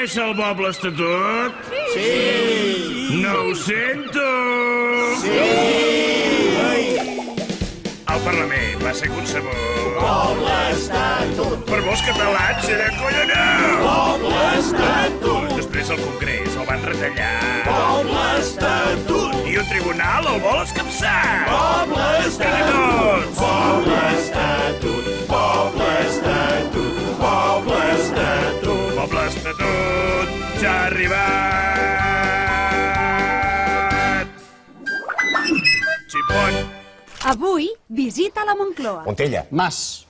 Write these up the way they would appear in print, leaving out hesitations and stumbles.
coneix el Poble Estatut? Sí! No ho sento! Sí! El Parlament va ser concebut Poble Estatut! per molts catalans, era colloneu! Poble Estatut! Després el Congrés el van retallar Poble Estatut! i un tribunal el vol escapçar! Poble Estatut! Poble Estatut! Poble Estatut! Poble Estatut! Poble Estatut ja ha arribat! Xipot! Avui visita la Moncloa. Montilla, Mas.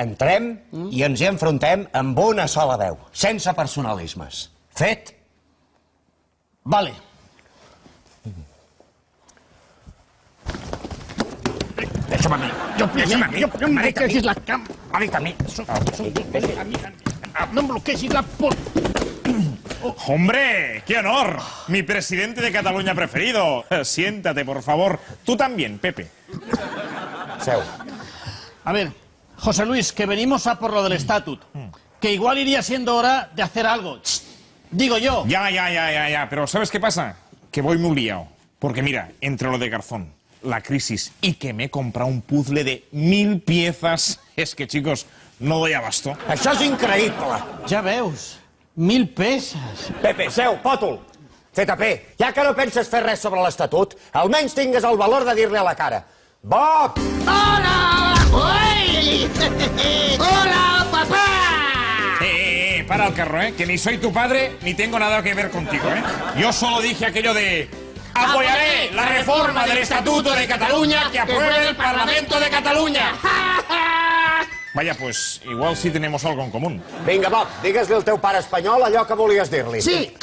entrem i ens hi enfrontem amb una sola veu, sense personalismes. Fet? Vale. Deixa'm a mi. Deixa'm a mi. No em bloquegis la cam... M'ha dit a mi. No em bloquegis la por... ¡Hombre! ¡Qué honor! Mi presidente de Cataluña preferido. Siéntate, por favor. Tú también, Pepe. Seu. A ver, José Luis, que venimos a por lo del estatut. Que igual iría siendo hora de hacer algo. Digo yo. Ya. Pero ¿sabes qué pasa? Que voy muy liado. Porque mira, entre lo de Garzón, la crisis y que me he comprado un puzzle de 1000 piezas, es que, chicos, no doy abasto. Això és increïble. Ja veus, 1000 peces. Pepe, seu, pòtol. ZP, ja que no penses fer res sobre l'Estatut, almenys tingues el valor de dir-li a la cara. Bob! ¡Hola! ¡Uy! ¡Hola, papá! Para el carro, que ni soy tu padre ni tengo nada que ver contigo, Yo solo dije aquello de... Apoyaré la reforma del Estatuto de Cataluña que apruebe el Parlamento de Cataluña. Vaya, pues igual sí tenemos algo en común. Vinga, Bob, digues-li al teu pare espanyol allò que volies dir-li. Sí!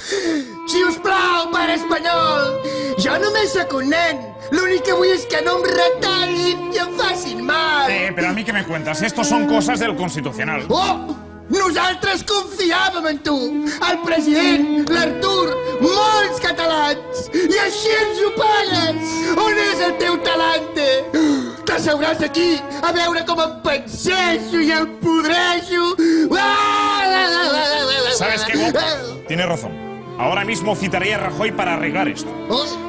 Si us plau, pare espanyol! Jo només sóc un nen. L'únic que vull és que no em retallin i em facin mal. Pero a mí ¿qué me cuentas? Estos son cosas del Constitucional. Oh! Nosaltres confiàvem en tu, el president, l'Artur, molts catalans, i així ens ho pagues! On és el teu talante? T'asseuràs aquí a veure com em penseixo i em podreixo! ¿Sabes qué, Bob? Tienes razón. Ahora mismo citaré a Rajoy para arreglar esto.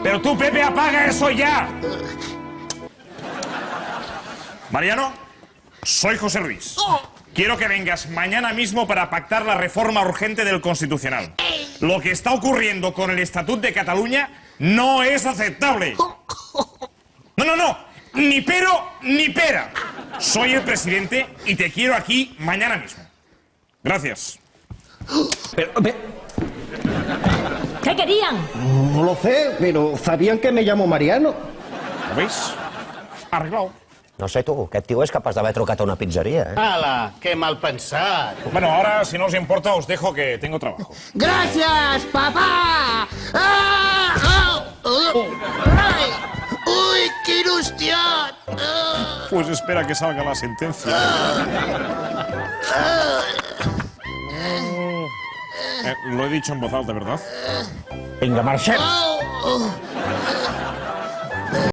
Pero tú, Pepe, apaga eso ya. Mariano, soy José Luis. Quiero que vengas mañana mismo para pactar la reforma urgente del Constitucional. Lo que está ocurriendo con el Estatut de Cataluña no es aceptable. No. Ni pero ni pera. Soy el presidente y te quiero aquí mañana mismo. Gracias. ¿Qué querían? No lo sé, pero sabían que me llamo Mariano. ¿Lo veis? Arreglado. No sé tu, aquest tio és capaç d'haver trucat a una pizzeria, Ala, que mal pensat. Bueno, ahora, si no os importa, os dejo que tengo trabajo. Gràcies, papà! Ai! Ui, quin hostiot! Pues espera que salga la sentencia. Lo he dicho en voz alta, ¿verdad? Vinga, marxem. Oh,